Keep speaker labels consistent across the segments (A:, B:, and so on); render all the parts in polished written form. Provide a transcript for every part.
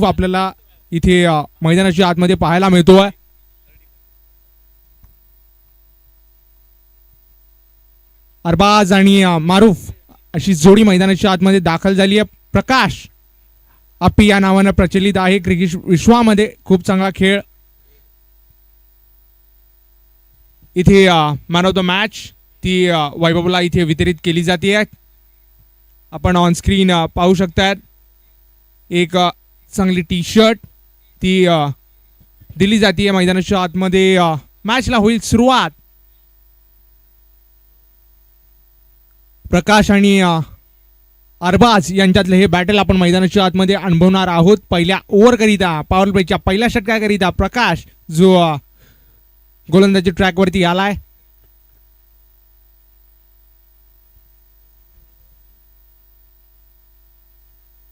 A: आपल्याला इथे मैदानाच्या आतमध्ये पाहायला मिळतोय. अरबाज आणि मारूफ अशी जोडी मैदानाच्या आतमध्ये दाखल झाली आहे. प्रकाश अप्पी या नावानं प्रचलित आहे क्रिकेट विश्वामध्ये. खूप चांगला खेळ. इथे मॅन ऑफ द मॅच ती वैभवला इथे वितरित केली जाते. आपण ऑन स्क्रीन पाहू शकतात. एक चांगली टी शर्ट ती दिली जाते मैदानाच्या आतमध्ये. मॅचला होईल सुरुवात. प्रकाश आणि अरबाज यांच्यातले हे बॅटल आपण मैदानाच्या आतमध्ये अनुभवणार आहोत. पहिल्या ओव्हरकरिता पॉवर प्लेच्या पहिल्या षटकाकरिता प्रकाश जो गोलंदाजी ट्रॅकवरती आलाय.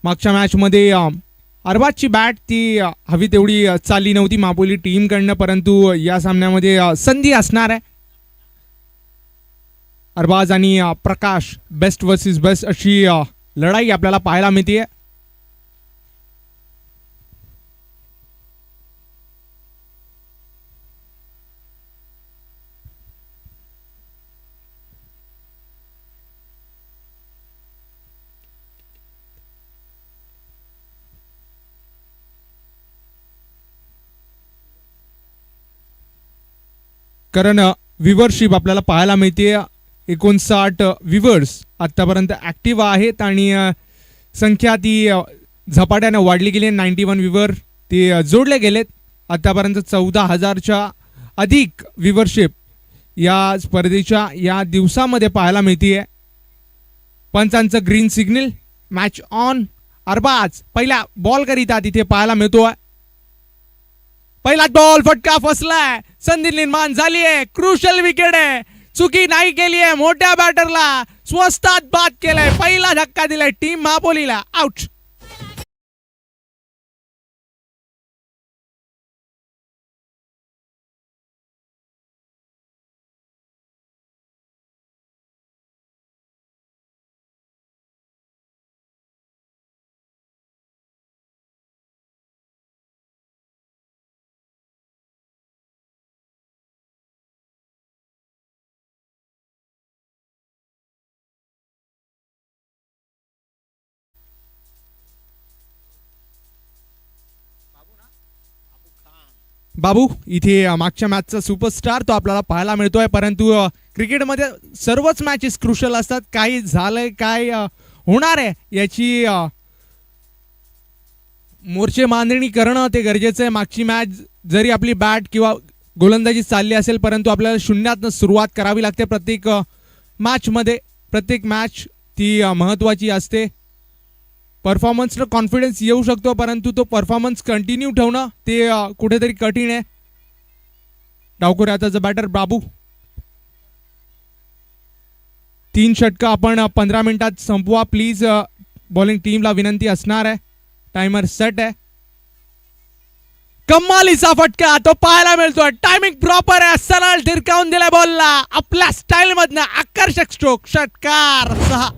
A: मागच्या मॅचमध्ये अरबाजची बॅट ती हवी तेवढी चालली नव्हती मापोली टीमकडनं, परंतु या सामन्यामध्ये संधी असणार आहे. अरबाज आणि प्रकाश बेस्ट वर्सेस बेस्ट अशी लढाई आपल्याला पाहायला मिळते. कारण व्ह्यूवरशिप आपल्याला पाहायला मिळते. 59 व्ह्यूवर्स आतापर्यंत ऍक्टिव्ह आहेत आणि संख्या ती झपाट्याने वाढली गेली. 91 व्ह्यूवर ते जोडले गेलेत. आतापर्यंत 14,000च्या अधिक व्ह्यूवरशिप या स्पर्धेच्या या दिवसामध्ये पाहायला मिळते. पंचांचं green signal. Match on. Arbaz पहिल्या बॉल करिता तिथे पाहायला मिळतोय. पहिला बॉल फटका फसलाय. संधी निर्माण झाली आहे. क्रुशल विकेट आहे. चुकी नाही केली आहे. मोठ्या बॅटरला स्वस्तात बाद केलाय. पहिला धक्का दिलाय टीम महापोलीला. आउट. बाबू इथे मागच्या मॅचचा सुपरस्टार तो आपल्याला पाहायला मिळतोय. परंतु क्रिकेटमध्ये सर्वच मॅचेस क्रुशल असतात. काही झालंय काय होणार आहे याची मोर्चे बांधणी करणं ते गरजेचं आहे. मागची मॅच जरी आपली बॅट किंवा गोलंदाजी चालली असेल, परंतु आपल्याला शून्यातनं सुरुवात करावी लागते प्रत्येक मॅचमध्ये. प्रत्येक मॅच ती महत्त्वाची असते. परफॉर्मन्सनं कॉन्फिडन्स येऊ शकतो, परंतु तो परफॉर्मन्स कंटिन्यू ठेवणं ते कुठेतरी कठीण आहे. डावखोऱ्याचा बॅटर बाबू. 3 षटकं आपण 15 मिनिटात संपवा प्लीज. बॉलिंग टीमला विनंती असणार आहे. टायमर सेट आहे. कमालीचा फटका तो पाहायला मिळतोय. टायमिंग प्रॉपर आहे. सरळ धिरकावून दिलाय बॉलला. आपल्या स्टाईल मधनं आकर्षक स्ट्रोक. षटकार 6.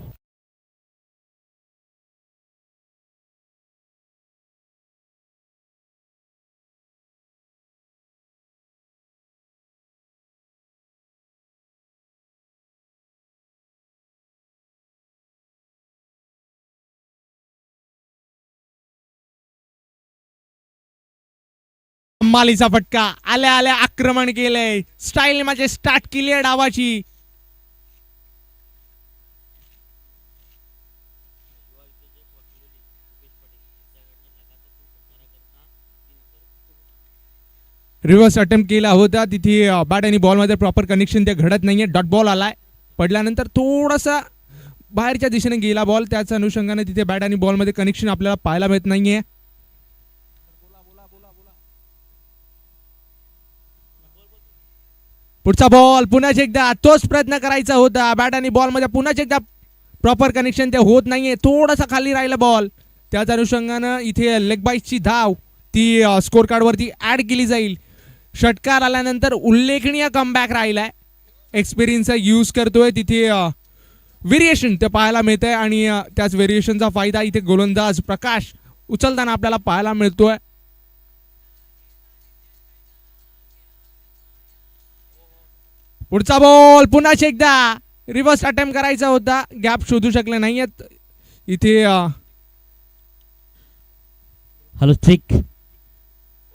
A: कमालीचा फटका. आल्या आल्या आक्रमण केलंय. स्टाईल माझे स्टार्ट केली आहे डावाची. रिव्हर्स अटेम्प्ट केला होता. तिथे बॅट आणि बॉल मध्ये प्रॉपर कनेक्शन ते घडत नाहीये. डॉट बॉल आलाय. पडल्यानंतर थोडासा बाहेरच्या दिशेने गेला बॉल. त्याच्या अनुषंगाने तिथे बॅट आणि बॉल मध्ये कनेक्शन आपल्याला पाहायला मिळत नाहीये. पुढचा बॉल पुन्हा एकदा तोच प्रयत्न करायचा होता. बॅट आणि बॉल मध्ये पुन्हा एकदा प्रॉपर कनेक्शन ते होत नाहीये. थोडासा खाली राहिला बॉल. त्याच अनुषंगानं इथे लेग बाईटची धाव ती स्कोर कार्ड वरती ऍड केली जाईल. षटकार आल्यानंतर उल्लेखनीय कमबॅक राहिलाय. एक्सपिरियन्स यूज करतोय. तिथे व्हेरिएशन ते पाहायला मिळतंय आणि त्याच व्हेरिएशनचा फायदा इथे गोलंदाज प्रकाश उचलताना आपल्याला पाहायला मिळतोय. पुढचा बॉल पुन्हा एकदा रिव्हर्स अटेम्प्ट करायचा होता, गॅप शोधू शकले नाहीयेत इथे.
B: हॅलो ठीक,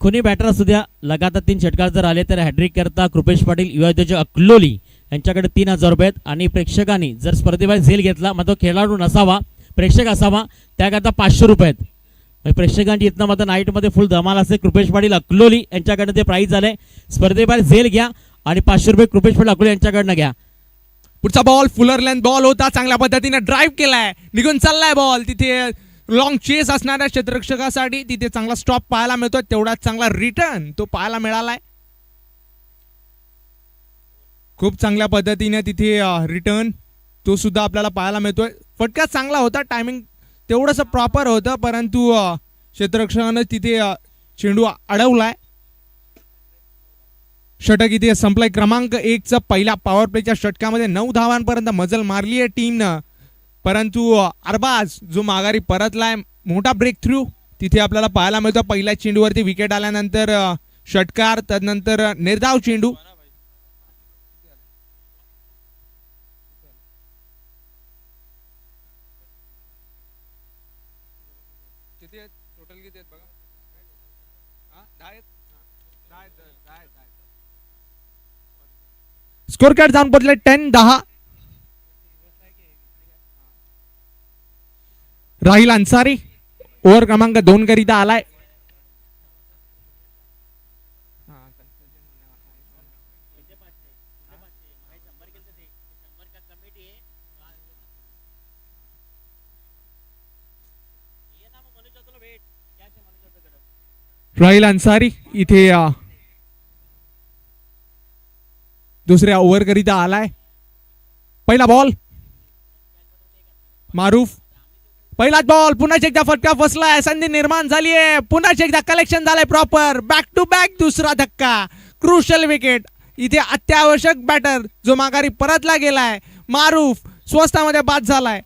B: कोणी बॅटर असू द्या, लगातार 3 षटकार जर आले तर हॅड्रिक करता कृपेश पाटील युवाध्याचे अकलोली यांच्याकडे 3000 रुपये आहेत. आणि प्रेक्षकांनी जर स्पर्धेबाहेर झेल घेतला मग तो खेळाडू नसावा, प्रेक्षक असावा, त्याकरता 500 रुपये आहेत. प्रेक्षकांची इथनं मात्र नाईटमध्ये फुल धमाल असते. कृपेश पाटील अकलोली यांच्याकडनं ते प्राईज झाले. स्पर्धेबाहेर झेल घ्या आणि 500 रुपये कृपेश पाटील अकलोली यांच्याकडनं घ्या.
A: पुढचा बॉल फुलर लेंथ बॉल होता, चांगल्या पद्धतीने ड्राईव्ह केलाय, निघून चाललाय बॉल. तिथे लॉंग चेस असणाऱ्या क्षेत्ररक्षकासाठी तिथे चांगला स्टॉप पाहायला मिळतोय, तेवढाच चांगला रिटर्न तो पाहायला मिळालाय. खूप चांगल्या पद्धतीने तिथे रिटर्न तो सुद्धा आपल्याला पाहायला मिळतोय. फटका चांगला होता, टायमिंग तेवढंसं प्रॉपर होतं, परंतु क्षेत्ररक्षकानं तिथे चेंडू अडवलाय. षटक इथे संपलाय. क्रमांक 1चा पहिल्या पॉवर प्लेच्या षटकामध्ये 9 धावांपर्यंत मजल मारली आहे टीमनं, परंतु अरबाज जो माघारी परतलाय, मोठा ब्रेक थ्रू तिथे आपल्याला पाहायला मिळतो. पहिल्या चेंडूवरती विकेट आल्यानंतर षटकार, त्यानंतर निर्धाव चेंडू. स्कोर कार्ड जाऊन पोहोचले 10-10. राहिल अन्सारी ओव्हर क्रमांक 2 करिता आलाय. राहिल अन्सारी इथे दुसऱ्या ओव्हर करिता आलाय. पहिला बॉल मारूफ, पहिलाच बॉल, पुन्हा एकदा फटका फसलाय, संधी निर्माण झाली आहे, पुन्हा एकदा कलेक्शन झालंय प्रॉपर, बॅक टू बॅक दुसरा धक्का, क्रुशल विकेट. इथे अत्यावश्यक बॅटर जो माघारी परतला गेलाय मारूफ स्वस्तामध्ये बाद झालाय.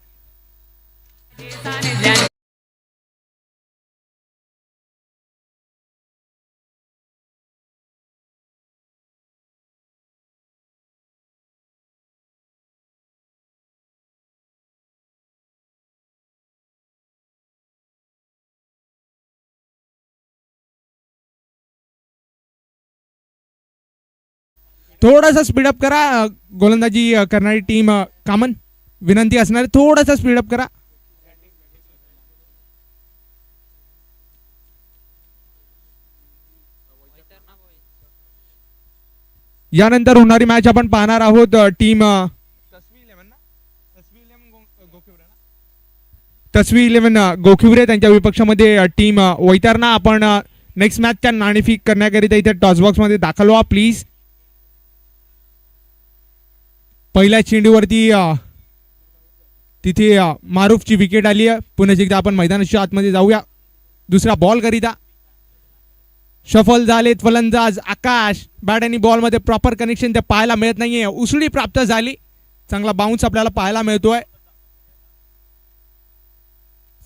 A: थोडासा स्पीडअप करा गोलंदाजी करणारी टीम, कामन विनंती असणार आहे, थोडासा स्पीडअप करा. यानंतर होणारी मॅच आपण पाहणार आहोत. टीम तस्वी 11 गोखिवरे त्यांच्या विपक्षामध्ये टीम वैतरणा. आपण नेक्स्ट मॅचच्या नाणेफेक करण्याकरिता इथे टॉस बॉक्स मध्ये दाखल व्हा प्लीज. पहिल्या चेंडूवरती तिथे मारूफची विकेट आली आहे. पुन्हा एकदा आपण मैदानाच्या आतमध्ये जाऊया. दुसरा बॉल करिता शफल झालेत फलंदाज आकाश, बॅट आणि बॉल मध्ये प्रॉपर कनेक्शन ते पाहायला मिळत नाहीये. उसळी प्राप्त झाली, चांगला बाउन्स आपल्याला पाहायला मिळतोय.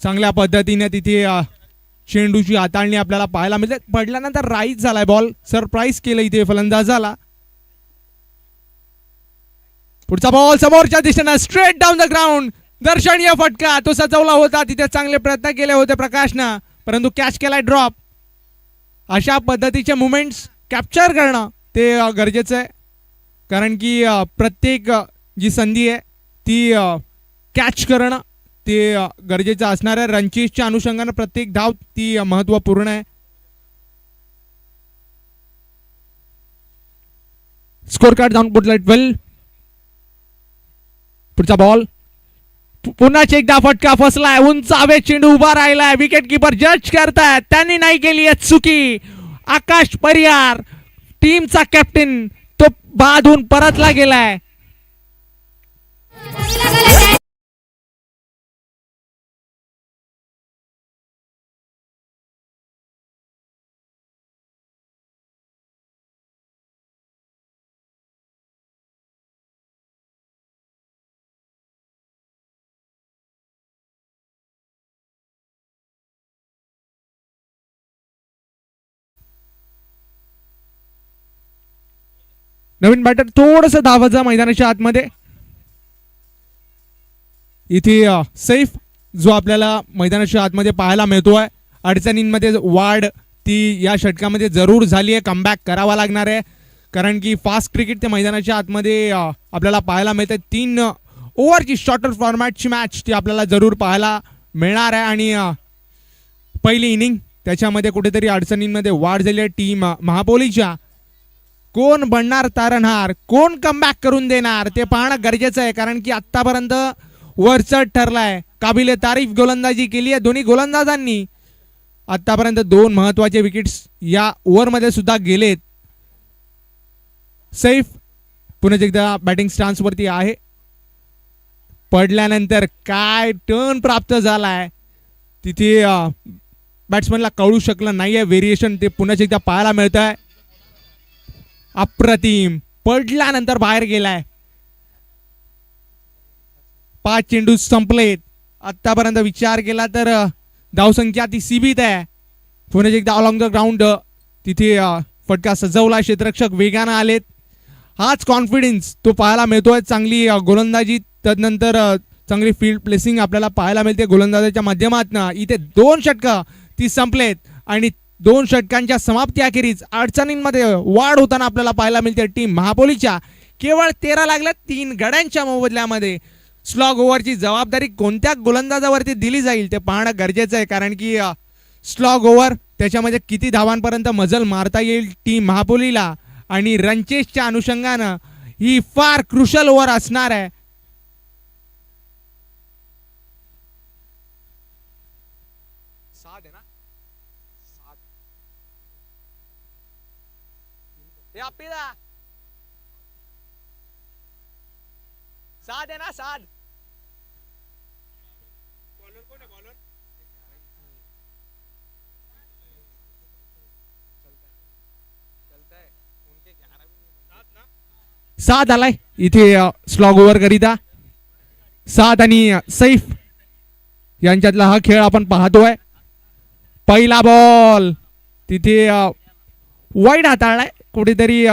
A: चांगल्या पद्धतीने तिथे चेंडूची हाताळणी आपल्याला पाहायला मिळते. पडल्यानंतर राईज झालाय बॉल, सरप्राईज केलं इथे फलंदाजाला. पुढचा बॉल समोरच्या दिशेने स्ट्रेट डाऊन द ग्राउंड, दर्शनीय फटका तो सजवला होता. तिथे चांगले प्रयत्न केले होते प्रकाशनं, परंतु कॅच केलाय ड्रॉप. अशा पद्धतीचे मुवमेंट्स कॅप्चर करणं ते गरजेचं आहे, कारण की प्रत्येक जी संधी आहे ती कॅच करणं ते गरजेचं असणार आहे. रनचेसच्या अनुषंगाने प्रत्येक धाव ती महत्त्वपूर्ण आहे. स्कोर कार्ड जाऊन पोहोचलाय 12. पुढचा बॉल पुन्हा एकदा फटका फसलाय, उंच हवेत चेंडू उभा राहिलाय, विकेट किपर जज करतायत, त्यांनी नाही केली आहे चुकी. आकाश परिहार टीमचा कॅप्टन तो बाधून परतला गेलाय. नवीन बॅटर थोडस धावायचं मैदानाच्या आतमध्ये. इथे सैफ जो आपल्याला मैदानाच्या आतमध्ये पाहायला मिळतोय. अडचणींमध्ये वाढ ती या षटकामध्ये जरूर झाली आहे. कमबॅक करावा लागणार आहे कारण की फास्ट क्रिकेट ते मैदानाच्या आतमध्ये आपल्याला पाहायला मिळते. 3 ओव्हरची शॉर्टर फॉर्मॅटची मॅच ती आपल्याला जरूर पाहायला मिळणार आहे. आणि पहिली इनिंग त्याच्यामध्ये कुठेतरी अडचणींमध्ये वाढ झाली आहे टीम महापोलीच्या. कोण बनणार तारणहार, कोण कमबॅक करून देणार ते पाहणं गरजेचं आहे कारण की आत्तापर्यंत वरचढ ठरलाय. काबिले तारीफ गोलंदाजी केली आहे दोन्ही गोलंदाजांनी. आतापर्यंत 2 महत्वाचे विकेट्स या ओव्हरमध्ये सुद्धा गेलेत. सैफ पुन्हा एकदा बॅटिंग स्टान्सवरती आहे. पडल्यानंतर काय टर्न प्राप्त झालाय तिथे बॅट्समनला कळू शकलं नाहीये. व्हेरिएशन ते पुन्हा एकदा पाहायला मिळत आहे. अप्रतिम पडल्यानंतर बाहेर गेलाय. 5 चेंडू संपलेत. आतापर्यंत विचार केला तर धावसंख्या ती सीमित आहे. पुन्हा एकदा ऑल ऑन द ग्राउंड तिथे फटका सजवला. क्षेत्ररक्षक वेगानं आलेत. हाच कॉन्फिडन्स तो पाहायला मिळतोय. चांगली गोलंदाजी तदनंतर चांगली फील्ड प्लेसिंग आपल्याला पाहायला मिळते गोलंदाजाच्या माध्यमातून. इथे 2 षटकं ती संपलेत आणि 2 षटकांच्या समाप्तीअखेरीज अडचणींमध्ये वाढ होताना आपल्याला पाहायला मिळते टीम महापोलीच्या. केवळ 13 लागल्या 3 गड्यांच्या मोबदल्यामध्ये. स्लॉग ओव्हरची जबाबदारी कोणत्या गोलंदाजावरती दिली जाईल ते पाहणं गरजेचं आहे कारण की स्लॉग ओव्हर त्याच्यामध्ये किती धावांपर्यंत मजल मारता येईल टीम महापोलीला. आणि रनचेसच्या अनुषंगानं ही फार क्रुशल ओव्हर असणार आहे. साध आहे ना साध. बॉलर कोण आहे बॉलर? साध आलाय इथे स्लॉग ओव्हर करिता. साध आणि सैफ यांच्यातला हा खेळ आपण पाहतोय. पहिला बॉल तिथे वाईड हाताळलाय कुठेतरी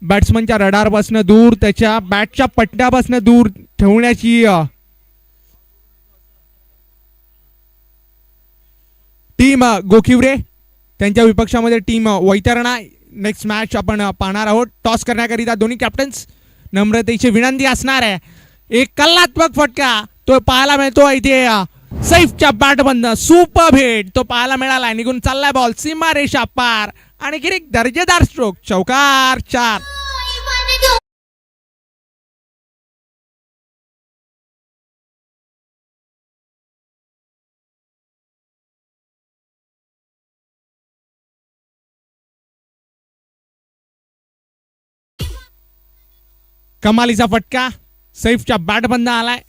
A: बॅट्समनच्या रडारपासून दूर त्याच्या बॅटच्या पट्ट्यापासून दूर ठेवण्याची टीम गोखिवरे त्यांच्या विपक्षामध्ये टीम वैतरणा. नेक्स्ट मॅच आपण पाहणार आहोत. टॉस करण्याकरिता दोन्ही कॅप्टन्स नम्रतेची विनंती असणार आहे. एक कलात्मक फटका तो पाहायला मिळतो इथे सैफच्या बॅटमधनं. सुपर हिट तो पाहायला मिळाला. निघून चाललाय बॉल सीमा रेषा पार आणि एक दर्जेदार स्ट्रोक. चौकार 4. कमालीचा फटका सैफच्या बॅटमधनं आलाय.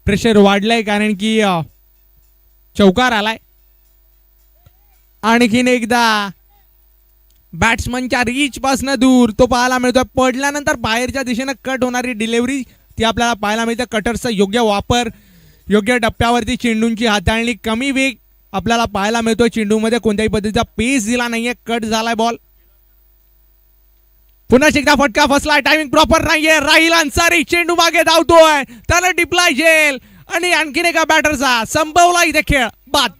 A: प्रेशर वाढलंय कारण की चौकार आलाय. आणखीन एकदा बॅट्समनच्या रीच पासून दूर तो पाहायला मिळतोय. पडल्यानंतर बाहेरच्या दिशेनं कट होणारी डिलिव्हरी ती आपल्याला पाहायला मिळते. कटरचा योग्य वापर, योग्य टप्प्यावरती चेंडूंची हाताळणी, कमी वेग आपल्याला पाहायला मिळतोय. चेंडूमध्ये कोणत्याही पद्धतीचा पेस दिला नाहीये. कट झालाय बॉल. पुन्हा एकदा फटका फसलाय. टायमिंग प्रॉपर नाहीये. राहिल अन्सारी चेंडू मागे धावतोय. त्याला डिप्लाय झेल आणि आणखीन एका बॅटरचा संपवला इथे खेळ. बाद.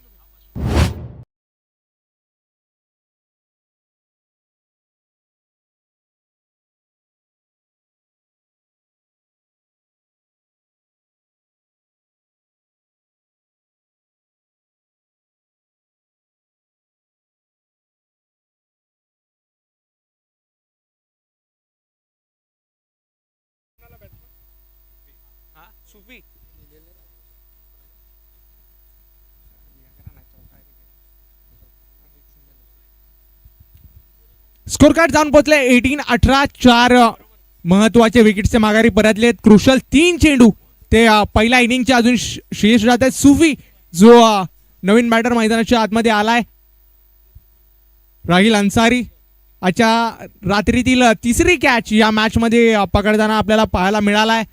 A: सुफी स्कोर कार्ड जाऊन पोहोचले 18-18. 4 महत्वाचे विकेटचे माघारी परतलेत. क्रुशल 3 चेंडू ते पहिल्या इनिंगचे अजून शेष राहत आहेत. सुफी जो नवीन बॅटर मैदानाच्या आतमध्ये आलाय. राहिल अन्सारी आजच्या रात्रीतील 3री कॅच या मॅच मध्ये पकडताना आपल्याला पाहायला मिळालाय.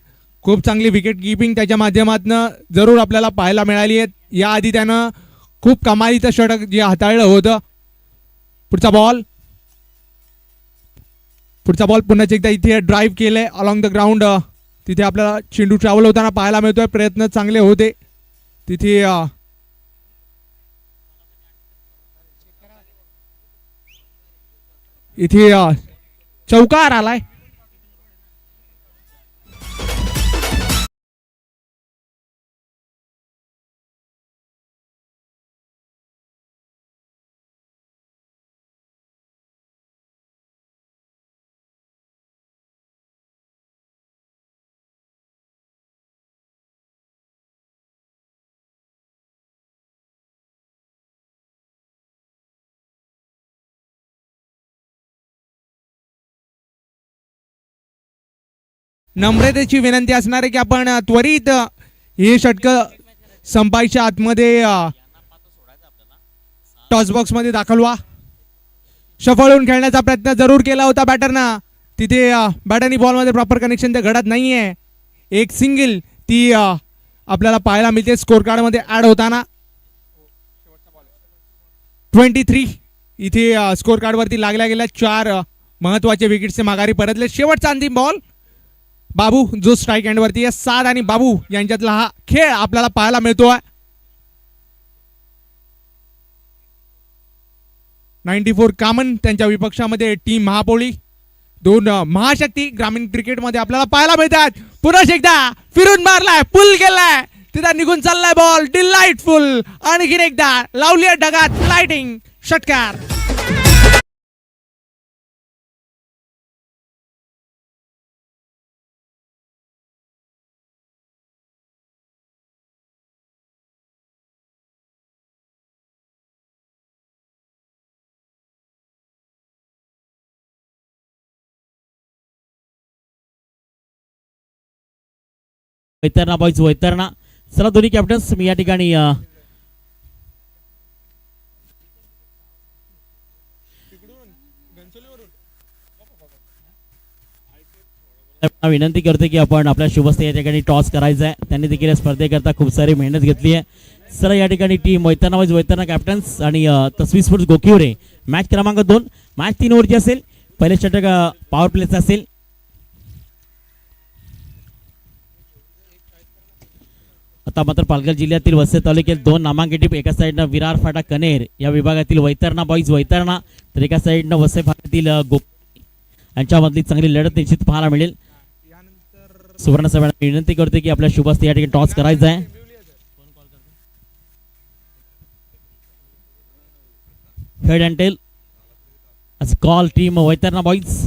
A: खूप चांगली विकेट किपिंग त्याच्या माध्यमातून जरूर आपल्याला पाहायला मिळाली आहे. याआधी त्यानं खूप कमालीचं षटक जे हाताळलं होतं. पुढचा बॉल पुढचा बॉल पुन्हा एकदा इथे ड्राईव्ह केलंय अलॉंग द ग्राउंड. तिथे आपल्याला चेंडू ट्रॅव्हल होताना पाहायला मिळतोय. प्रयत्न चांगले होते तिथे. इथे चौकार आलाय. नम्रतेची विनंती असणार आहे की आपण त्वरित हे षटक संपायच्या आतमध्ये टॉस बॉक्स मध्ये दाखल व्हा. सफळ होऊन खेळण्याचा प्रयत्न जरूर केला होता बॅटरनं. तिथे बॅटरनी बॉलमध्ये प्रॉपर कनेक्शन ते घडत नाहीये. एक सिंगल ती आपल्याला पाहायला मिळते स्कोर कार्ड मध्ये ऍड होताना. 23 इथे स्कोर कार्ड वरती लागल्या गेल्या 4 महत्वाचे विकेट्सचे माघारी परतले. शेवटचा अंतिम बॉल बाबू जो स्ट्राईक एंड वरती आहे. साद आणि बाबू यांच्यातला हा खेळ आपल्याला पाहायला मिळतोय. 94 कामन त्यांच्या विपक्षामध्ये टीम महापोळी. दोन महाशक्ती ग्रामीण क्रिकेटमध्ये आपल्याला पाहायला मिळतात. पुन्हा एकदा फिरून मारलाय, पुल केलाय, तिथं निघून चाललाय बॉल. डिलाइटफुल आणखीन एकदा लावली आहे ढगात लाइटिंग षटकार.
B: वैतरणा बॉईज वैतरणा. चला दोन्ही कॅप्टन्स मी या ठिकाणी विनंती करते की आपण आपल्या शुभस्ते या ठिकाणी टॉस करायचा आहे. त्यांनी देखील या स्पर्धेकरता खूप सारी मेहनत घेतली आहे. चला या ठिकाणी team Vaitarna boys Vaitarna captains आणि तस्वीर स्पोर्ट्स गोकिवरे. मॅच क्रमांक 2. मॅच 3 ओव्हरची असेल. पहिले षटक पॉवर प्लेचा असेल. आता मात्र पालघर जिल्ह्यातील वसई तालुक्यात 2 नामांकित टीम. एका साईडनं विरार फाटा कनेर या विभागातील वैतरणा बॉईज वैतरणा, तर एका साईडनं वसई भागातील यांच्यामधली चांगली लढत निश्चित पाहायला मिळेल. सुवर्ण सभेला विनंती करते की आपल्या शुभस्ते या ठिकाणी टॉस करायचा आहे. Head and tail as call team Vaitarna boys.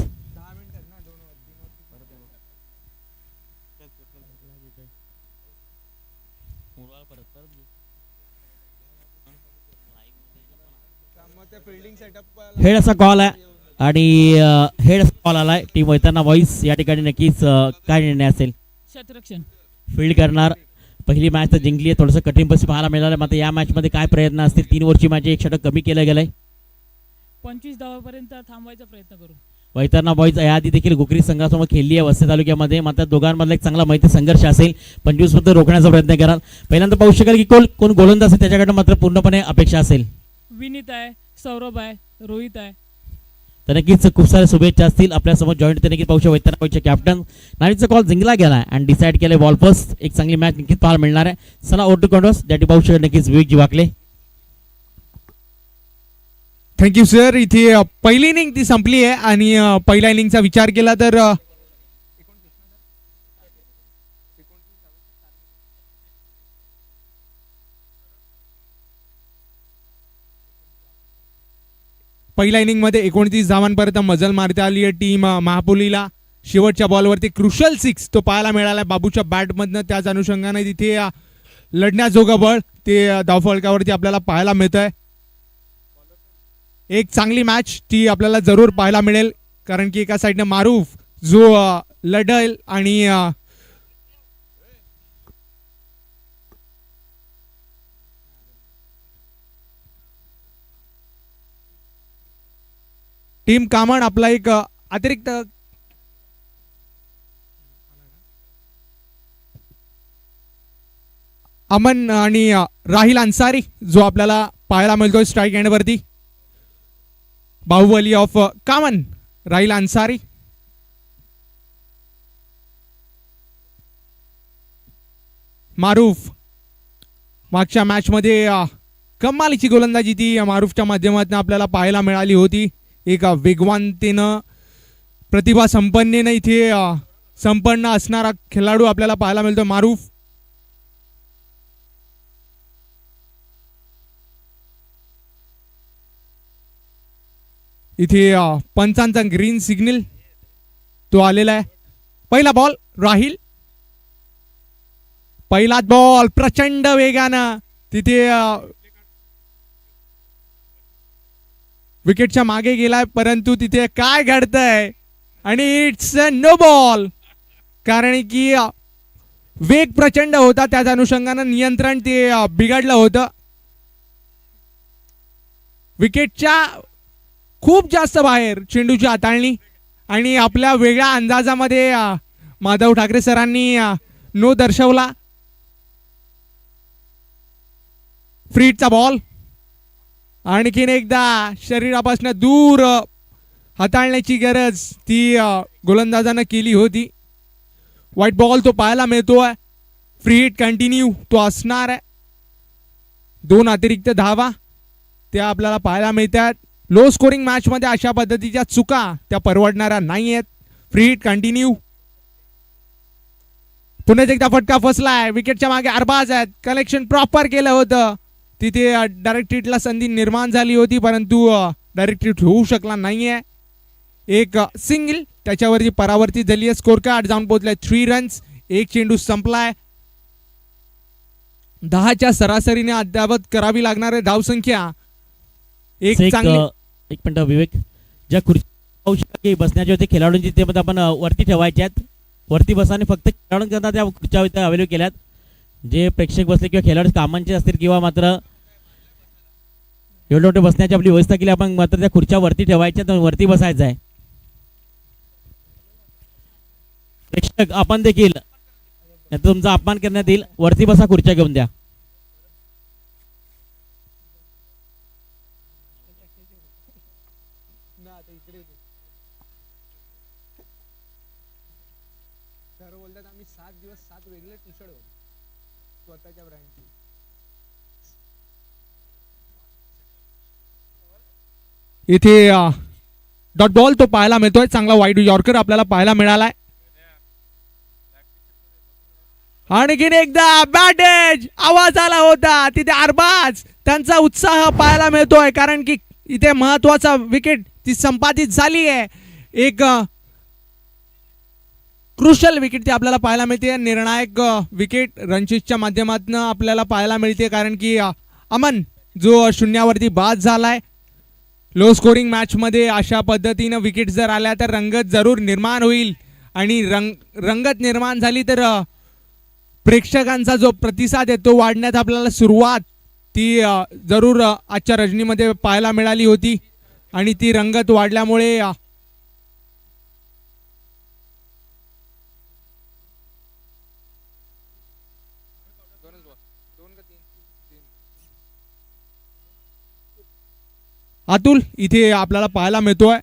B: Head असा कॉल आहे आणि हेड असा कॉल आलाय. टीम वैतरणा बॉईज या ठिकाणी नक्कीच काय निर्णय असेल.
C: क्षेत्ररक्षण
B: फील्ड करणार. पहिली मॅच तर जिंकली आहे. थोडंसं कठीण परिस्थिती पाहायला मिळालं. मात्र या मॅच मध्ये काय प्रयत्न असतील. 3 ओव्हरची मॅच एक षटक कमी केलं गेलंय.
C: 25 धावापर्यंत थांबवायचा प्रयत्न करू.
B: वैतरणा बॉईज याआधी देखील गोकरी संघासमोर खेळली आहे वसई तालुक्यामध्ये. मात्र दोघांमधला एक चांगला मैत्री संघर्ष असेल. 25 मध्ये रोखण्याचा प्रयत्न कराल. पहिल्यांदा पाहू शकाल की कोण गोलंदाज असेल त्याच्याकडे मात्र पूर्णपणे अपेक्षा असेल.
C: विनीत आहे, सौरभ आहे, रोहित आहे.
B: तर नक्कीच खूप साऱ्या शुभेच्छा असतील. आपल्यासमोर जॉईंट ते नक्कीच पाहू शकतो वैतरणा बॉईजचे कॅप्टन. नावीचा कॉल जिंकला गेला आणि डिसाईड केले बॉल फर्स्ट. एक चांगली मॅच नक्कीच पाहायला मिळणार आहे. चला ओव्हर टू कॉन्टॉस ज्यासाठी पाहू शकतो नक्कीच विवेक जिवाकले.
A: Thank you sir. इथे पहिली इनिंग ती संपली आहे आणि पहिल्या इनिंगचा विचार केला तर पहिल्या इनिंग मध्ये 29 धावांपर्यंत मजल मारता आली आहे टीम महापोलीला. शेवटच्या बॉलवरती क्रुशल 6 तो पाहायला मिळाला बाबूच्या बॅटमधनं. त्याच अनुषंगाने तिथे लढण्याजोगं बळ ते धावफलकावरती आपल्याला पाहायला मिळत आहे. एक चांगली मॅच ती आपल्याला जरूर पाहायला मिळेल. कारण की एका साईडनं मारूफ जो लढेल आणि टीम कामण आपला एक अतिरिक्त अमन आणि राहिल अन्सारी जो आपल्याला पाहायला मिळतोय स्ट्राईक एंड वरती. बाहुबली ऑफ कामन राहिल अन्सारी मारूफ मागच्या मॅचमध्ये कमालीची गोलंदाजी ती मारूफच्या माध्यमातून आपल्याला पाहायला मिळाली होती. एक वेगवानतेनं प्रतिभा संपन्नेनं इथे संपन्न असणारा खेळाडू आपल्याला पाहायला मिळतो मारूफ. इथे पंचांचा ग्रीन सिग्नल तो आलेला आहे. पहिला बॉल राहील. पहिलाच बॉल प्रचंड वेगानं तिथे विकेटच्या मागे गेलाय, परंतु तिथे काय घडतंय आणि इट्स नो बॉल. कारण की वेग प्रचंड होता, त्याच अनुषंगानं नियंत्रण ते बिघडलं होतं. विकेटच्या खूप जास्त बाहेर चेंडूची हाताळणी आणि आपल्या वेगळ्या अंदाजामध्ये माधव ठाकरे सरांनी नो दर्शवला. फ्रीटचा बॉल आणखीन एकदा शरीरापासून दूर हाताळण्याची गरज ती गोलंदाजानं केली होती. व्हाईट बॉल तो पाहायला मिळतोय. फ्री हिट कंटिन्यू तो असणार आहे. 2 अतिरिक्त धावा त्या आपल्याला पाहायला मिळतात. लो स्कोरिंग मॅच मध्ये अशा पद्धतीच्या चुका त्या परवडणाऱ्या नाही आहेत. Free hit continue. पुन्हा एकदा फटका फसलाय. विकेटच्या मागे अरबाज आहेत. कलेक्शन प्रॉपर केलं होतं. तिथे डायरेक्ट हिटला संधी निर्माण झाली होती, परंतु डायरेक्ट हिट होऊ शकला नाहीये. एक सिंगल त्याच्यावरती परावर्तित झाली आहे. स्कोर कार्ड जाऊन पोहोचलाय 3 रन्स. एक चेंडू संपलाय. 10च्या सरासरीने अद्यावत करावी लागणार आहे धावसंख्या. एक चांगली
B: एक मिनिट विवेक, ज्या खुर्ची बसण्याच्या होते खेळाडूंची ते मध्ये आपण वरती ठेवायच्यात. वरती बसाने फक्त खेळाडूंकरता त्या खुर्च्या इथे अवेलेबल केल्यात. जे प्रेक्षक बसले किंवा खेळाडू कामांचे असतील किंवा मात्र एवढे मोठे बसण्याची आपली व्यवस्था केली, आपण मात्र त्या खुर्च्या वरती ठेवायच्या, वरती बसायचं आहे. प्रेक्षक आपण देखील तुमचा अपमान करण्यात येईल. वरती बसा, खुर्च्या घेऊन द्या.
A: आम्ही 7 दिवस 7 वेगळे टी शर्ट स्वतःच्या ब्रँडची. इथे डॉट बॉल तो पाहायला मिळतोय. चांगला वाईड यॉर्कर आपल्याला पाहायला मिळालाय. आणखीन एकदा बॅटेज आवाज आला होता. तिथे अरबाज त्यांचा उत्साह पाहायला मिळतोय, कारण की इथे महत्वाचा विकेट ती संपादित झाली आहे. एक क्रुशल विकेट ती आपल्याला पाहायला मिळते. निर्णायक विकेट रणजितच्या माध्यमातून आपल्याला पाहायला मिळते, कारण की अमन जो शून्यावरती बाद झालाय. लो स्कोरिंग मॅच मध्ये अशा पद्धतीनं विकेट जर आल्या तर रंगत जरूर निर्माण होईल, आणि रंगत निर्माण झाली तर प्रेक्षकांचा जो प्रतिसाद आहे तो वाढण्यात आपल्याला सुरुवात ती जरूर आजच्या रजनीमध्ये पाहायला मिळाली होती. आणि ती रंगत वाढल्यामुळे अतुल इथे आपल्याला पाहायला मिळतोय.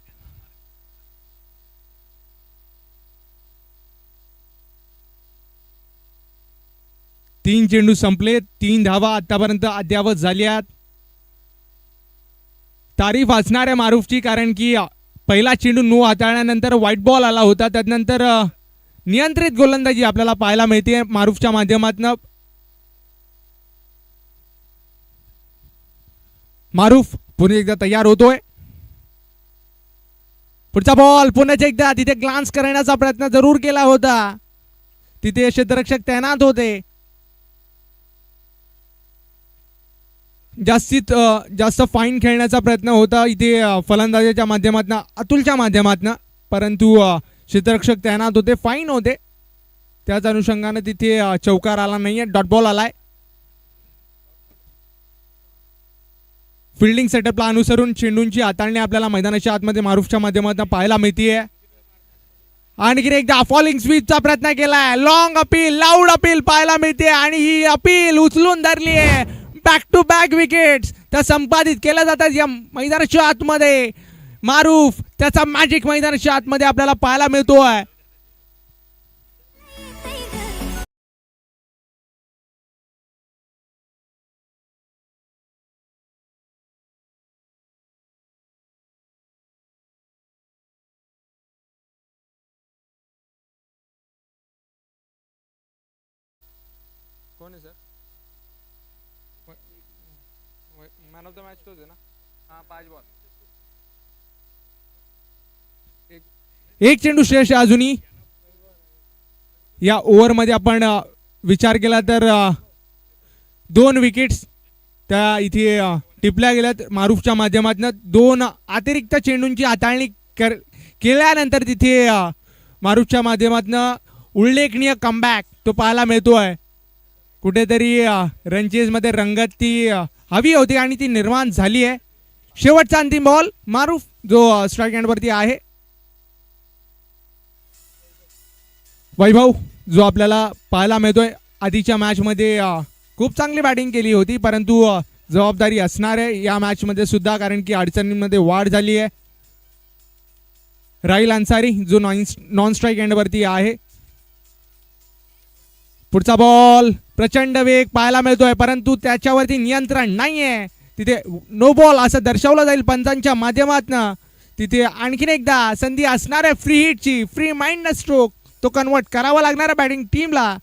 A: तीन चेंडू संपले. 3 धावा आतापर्यंत अद्यावत झाल्यात. तारीफ असणार आहे मारूफची, कारण की पहिला चेंडू नो हाताळल्यानंतर व्हाईट बॉल आला होता. त्यानंतर नियंत्रित गोलंदाजी आपल्याला पाहायला मिळते मारूफच्या माध्यमातून. मारूफ पुन्हा एकदा तयार होतोय. पुढचा बॉल पुन्हा एकदा तिथे ग्लान्स करण्याचा प्रयत्न जरूर केला होता. तिथे क्षेत्ररक्षक तैनात होते. जास्तीत जास्त फाईन खेळण्याचा प्रयत्न होता इथे फलंदाजाच्या माध्यमातून, अतुलच्या माध्यमातून, परंतु क्षेत्ररक्षक तैनात होते, फाईन होते. त्याच अनुषंगाने तिथे चौकार आला नाहीये. डॉट बॉल आलाय. फिल्डिंग सेटअपला अनुसरून चेंडूंची हाताळणी आपल्याला मैदानाच्या आतमध्ये मारूफच्या माध्यमातून पाहायला मिळतीये. आणखी एकदा फॉलिंग स्वीपचा प्रयत्न केलाय. लॉंग अपील, लाऊड अपील पाहायला मिळते, आणि ही अपील उचलून धरली आहे. बॅक टू बॅक विकेट्स त्या संपादित केल्या जातात या मैदानाच्या आतमध्ये. मारूफ त्याचा मॅजिक मैदानाच्या आतमध्ये आपल्याला पाहायला मिळतोय. कोण आहे sir? Man of the match तोच आहे ना? हां 5 बॉल. एक चेंडू शेष आहे अजूनही. या ओव्हरमध्ये आपण विचार केला तर 2 विकेट्स त्या इथे टिपल्या गेल्यात मारूफच्या माध्यमातून. 2 अतिरिक्त चेंडूंची हाताळणी केल्यानंतर तिथे मारूफच्या माध्यमातून उल्लेखनीय कमबॅक तो पाहायला मिळतोय. कुठेतरी रनचेजमध्ये रंगत ती हवी होती आणि ती निर्माण झाली आहे. शेवटचा अंतिम बॉल मारूफ जो स्ट्राईक एंडवरती आहे. वैभव जो आपल्याला पाहायला मिळतोय आधीच्या मॅचमध्ये खूप चांगली बॅटिंग केली होती, परंतु जबाबदारी असणार आहे या मॅचमध्ये सुद्धा, कारण की अडचणींमध्ये वाढ झाली आहे. राहिल अन्सारी जो नॉन स्ट्राईक एंडवरती आहे. पुढचा बॉल प्रचंड वेग पाहायला मिळतोय, परंतु त्याच्यावरती नियंत्रण नाहीये. तिथे नो बॉल असं दर्शवलं जाईल पंचांच्या माध्यमातून. तिथे आणखीन एकदा संधी असणार आहे फ्री हिटची. फ्री माइंड स्ट्रोक तो कन्वर्ट करावा लागणार आहे बॅटिंग टीमला.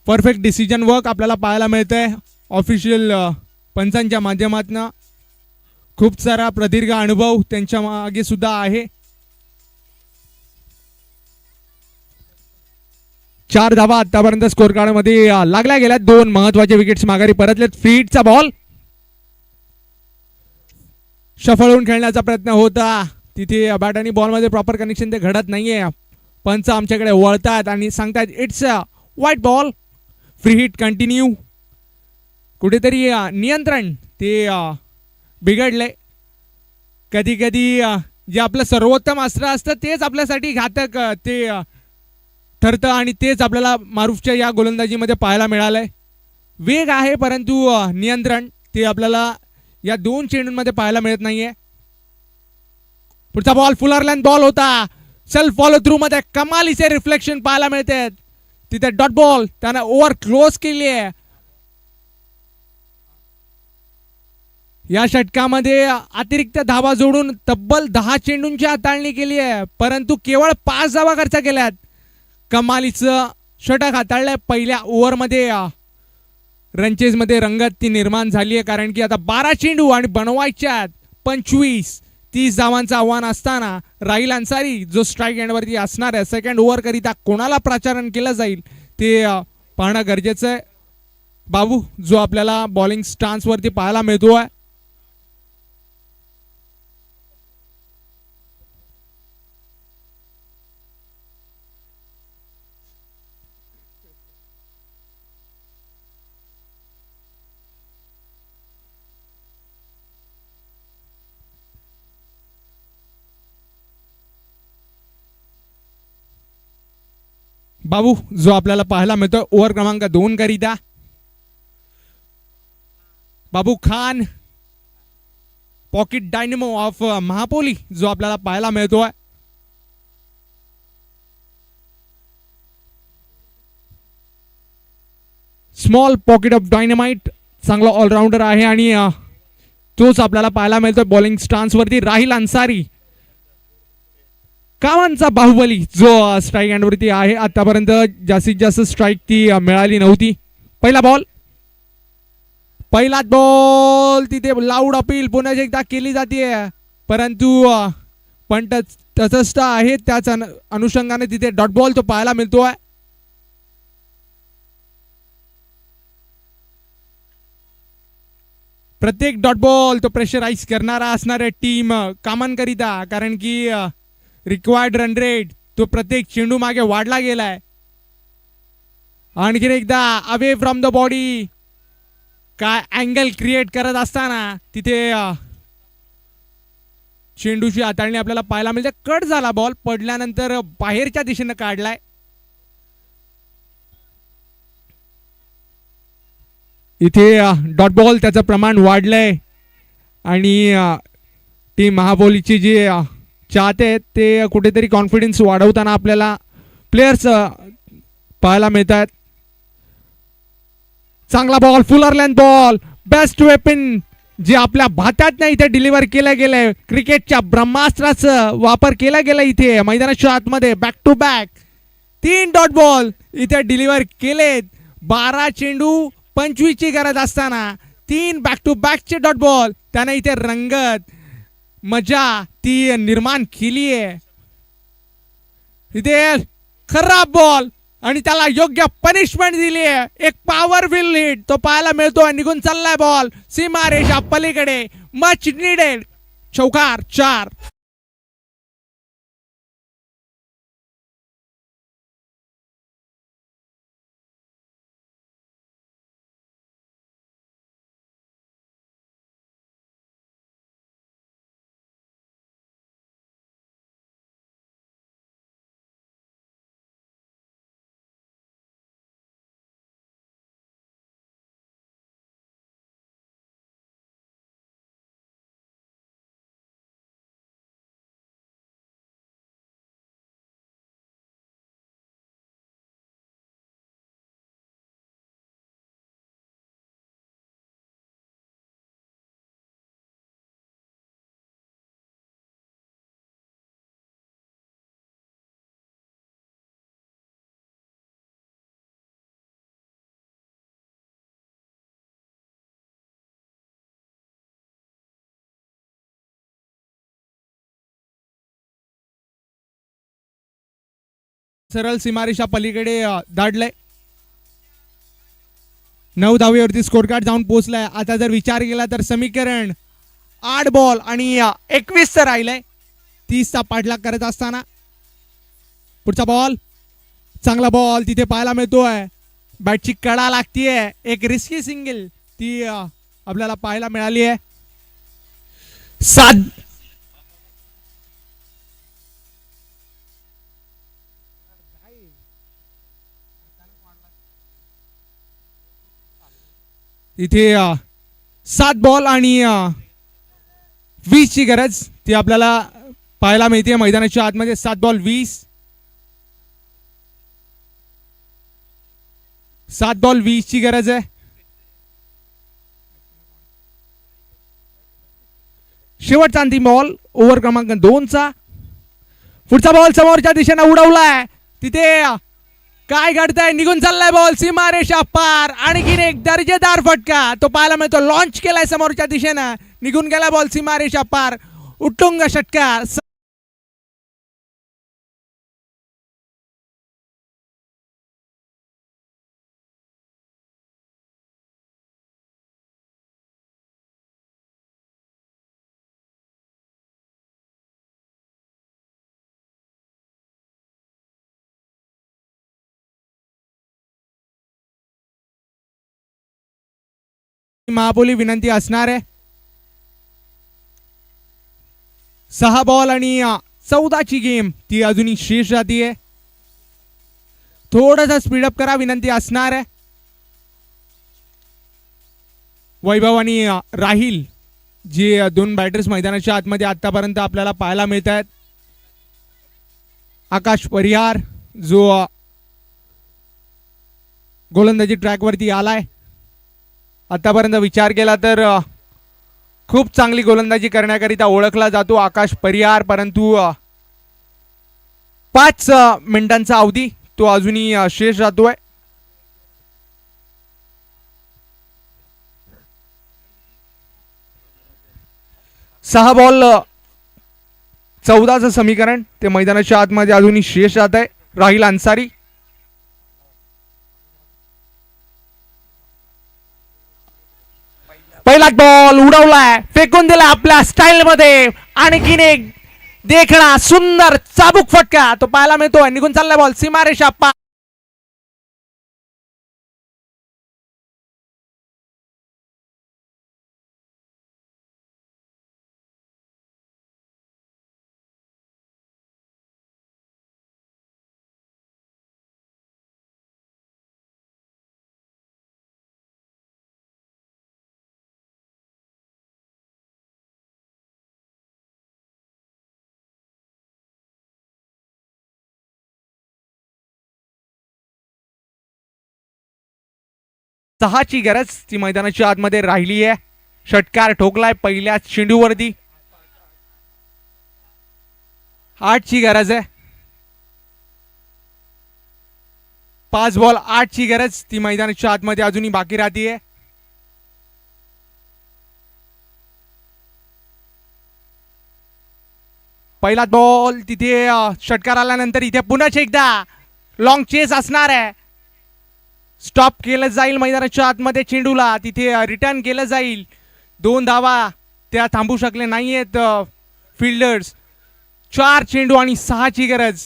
A: परफेक्ट डिसिजन वर्क आपल्याला पाहायला मिळतंय ऑफिशियल पंचांच्या माध्यमातून. खूप सारा प्रदीर्घ अनुभव त्यांच्या मागे सुद्धा आहे. 4 धावा आतापर्यंत स्कोर कार्ड मध्ये लागल्या गेल्या. 2 महत्वाचे विकेट्स माघारी परतलेत. फीटचा बॉल शफल होऊन खेळण्याचा प्रयत्न होता. तिथे बॅट आणि बॉल मध्ये प्रॉपर कनेक्शन ते घडत नाहीये. पंच आमच्याकडे वळतात आणि सांगतात इट्स अ वाईट बॉल. Free hit continue. कुठेतरी नियंत्रण ते बिघडले. कधी कधी जे आपलं सर्वोत्तम अस्त्र असतं तेच आपल्यासाठी घातक ते ठरतं आणि तेच आपल्याला मारूफच्या या गोलंदाजीमध्ये पाहायला मिळालंय. वेग आहे परंतु नियंत्रण ते आपल्याला या 2 चेंडूंमध्ये पाहायला मिळत नाहीये. पुढचा बॉल फुलर लेंथ बॉल होता. सेल्फ फॉलो थ्रू मध्ये कमालीचे रिफ्लेक्शन पाहायला मिळते. तिथे डॉट बॉल त्याने ओव्हर क्लोज केली आहे. या षटकामध्ये अतिरिक्त धावा जोडून तब्बल 10 चेंडूंची हाताळणी केली आहे, परंतु केवळ 5 धावा खर्च केल्यात. कमालीचं षटक हाताळलंय. पहिल्या ओव्हरमध्ये रनचेज मध्ये रंगत ती निर्माण झाली आहे, कारण की आता 12 चेंडू आणि बनवायच्यात 25-30 धावांचं आव्हान असताना राहिल अन्सारी जो स्ट्राईक एंडवरती असणार आहे. सेकंड ओव्हर करिता कोणाला प्राचारण केलं जाईल ते पाहणं गरजेचं आहे. बाबू जो आपल्याला बॉलिंग स्टान्स वरती पाहायला मिळतोय. बाबू जो आपल्याला पाहायला मिळतोय ओव्हर क्रमांक 2 करिता. बाबू खान पॉकेट डायनेमो ऑफ महापोली जो आपल्याला पाहायला मिळतोय. स्मॉल पॉकेट ऑफ डायनेमाइट चांगला ऑलराऊंडर आहे आणि तोच आपल्याला पाहायला मिळतोय बॉलिंग स्टान्स वरती. राहिल अन्सारी कामांचा बाहुबली जो स्ट्राईक एंडवरती आहे. आतापर्यंत जास्तीत जास्त स्ट्राईक ती मिळाली नव्हती. पहिला बॉल तिथे लाऊड अपील पुन्हा एकदा केली जाते, परंतु पण तटस्थ आहे. त्याच अनुषंगाने तिथे डॉट बॉल तो पाहायला मिळतोय. प्रत्येक डॉट बॉल तो प्रेशराईज करणारा असणाऱ्या टीम कामांकरिता, कारण की रिक्वायर्ड रन रेट तो प्रत्येक चेंडू मागे वाढला गेलाय. आणखीन एकदा अवे फ्रॉम द बॉडी काय अँगल क्रिएट करत असताना तिथे चेंडूची हाताळणी आपल्याला पाहायला मिळते. कट झाला बॉल, पडल्यानंतर बाहेरच्या दिशेने काढलाय. इथे डॉट बॉल त्याचं प्रमाण वाढलंय आणि टीम महाबोलीची जी चाहते आहेत ते कुठेतरी कॉन्फिडन्स वाढवताना आपल्याला प्लेयर्स पाहायला मिळतात. चांगला ball, Fuller length ball, best weapon जे आपल्या भात्यात इथे डिलिव्हर केलं गेलंय. क्रिकेटच्या ब्रह्मास्त्राचा वापर केला गेला इथे मैदानाच्या आतमध्ये. Back to back 3 dot ball इथे डिलिव्हर केलेत. 12 चेंडू 25 ची गरज असताना 3 बॅक टू बॅकचे डॉट बॉल त्याने इथे रंगत मजा ती निर्माण केली आहे. इथे खराब बॉल आणि त्याला योग्य पनिशमेंट दिली आहे. एक पॉवरफुल हिट तो पाहायला मिळतोय. निघून चाललाय बॉल सीमारेषा पलीकडे. मच नीडेड चौकार 4. सरळ सीमारेषा पलीकडे धाडलंय. 9 धावेवरती स्कोर कार्ड जाऊन पोहोचलाय. आता जर विचार केला तर समीकरण 8 बॉल आणि 21 राहिलंय. 30 चा पाठलाग करत असताना पुढचा बॉल चांगला बॉल तिथे पाहायला मिळतोय. बॅटची कडा लागतीये. एक रिस्की सिंगल ती आपल्याला पाहायला मिळाली आहे. 7 इथे 7 बॉल आणि 20 ची गरज ती आपल्याला पाहायला मिळते मैदानाच्या आतमध्ये. 7 बॉल 20. 7 बॉल 20 ची गरज आहे. शेवटचा अंतिम बॉल ओव्हर क्रमांक 2 चा. पुढचा बॉल समोरच्या दिशेने उडवलाय. तिथे काय घडतंय. निघून चाललाय बॉल सीमारेषा पार. आणखीन एक दर्जेदार फटका तो पाहायला मिळतो. लॉन्च केलाय समोरच्या दिशेनं. निघून गेला बॉल सीमारेषा पार. उत्तुंग षटकार. महाबोली विनंती असणार आहे. 6 बॉल आणि 14 ची गेम ती अजूनही शेष राहतीये. थोडासा स्पीडअप करा विनंती असणार आहे. वैभव आणि राहिल जे 2 बॅटर्स मैदानाच्या आतमध्ये आतापर्यंत आपल्याला पाहायला मिळत आहेत. आकाश परिहार जो गोलंदाजी ट्रॅकवरती आलाय. आतापर्यंत विचार केला तर खूप चांगली गोलंदाजी करण्याकरिता ओळखला जातो आकाश परिहार. परंतु 5 मिनिटांचा अवधी तो अजूनही शेष राहतोय. सहा बॉल 14चं समीकरण ते मैदानाच्या आतमध्ये अजूनही शेष राहत आहे. राहिल अन्सारी. पहिला बॉल उडवलाय. फेकून दिला आपल्या स्टाईल मध्ये. आणखीन एक देखणा सुंदर चाबूक फटका तो पाहायला मिळतोय. निघून चाललाय बॉल सीमारेषा पार. सहाची गरज ती मैदानाच्या आतमध्ये राहिली आहे. षटकार ठोकलाय पहिल्याच चेंडूवरती. 8ची गरज आहे. 5 बॉल 8 ची गरज ती मैदानाच्या आतमध्ये अजूनही बाकी राहतीये. पहिला बॉल तिथे षटकार आल्यानंतर इथे पुन्हा एकदा लॉंग चेस असणार आहे. स्टॉप केलं जाईल मैदानाच्या आतमध्ये चेंडूला, तिथे रिटर्न केलं जाईल. 2 धावा त्या थांबू शकले नाहीयेत फिल्डर्स. 4 चेंडू आणि 6 ची गरज.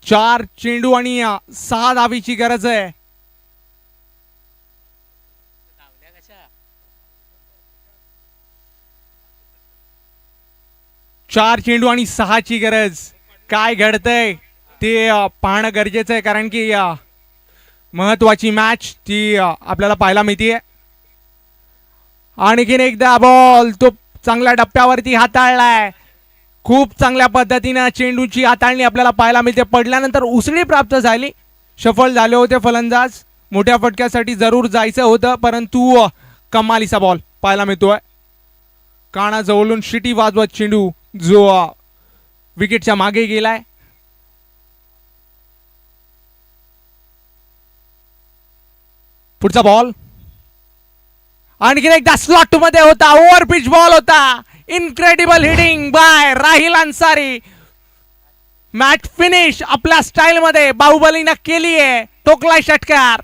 A: 4 चेंडू आणि 6 धावीची गरज आहे. चार चेंडू आणि 6 ची गरज. काय घडतंय ते पाहणं गरजेचं आहे, कारण की महत्वाची मॅच ती आपल्याला पाहायला मिळतीये. आणखीन एकदा बॉल तो चांगल्या टप्प्यावरती हाताळलाय. खूप चांगल्या पद्धतीनं चेंडूची हाताळणी आपल्याला पाहायला मिळते. पडल्यानंतर उसळी प्राप्त झाली. सफल झाले होते फलंदाज. मोठ्या फटक्यासाठी जरूर जायचं होतं, परंतु कमालीचा बॉल पाहायला मिळतोय. कानाजवळून शिटी वाजवत चेंडू जो विकेटच्या मागे गेलाय. पुढचा बॉल आणखीन एकदा स्लॉट मध्ये होता. ओव्हर पिच बॉल होता. इनक्रेडिबल हिटिंग बाय राहिल अन्सारी. मॅच फिनिश आपल्या स्टाईल मध्ये बाहुबलीनं केली आहे. टोकलाय षटकार.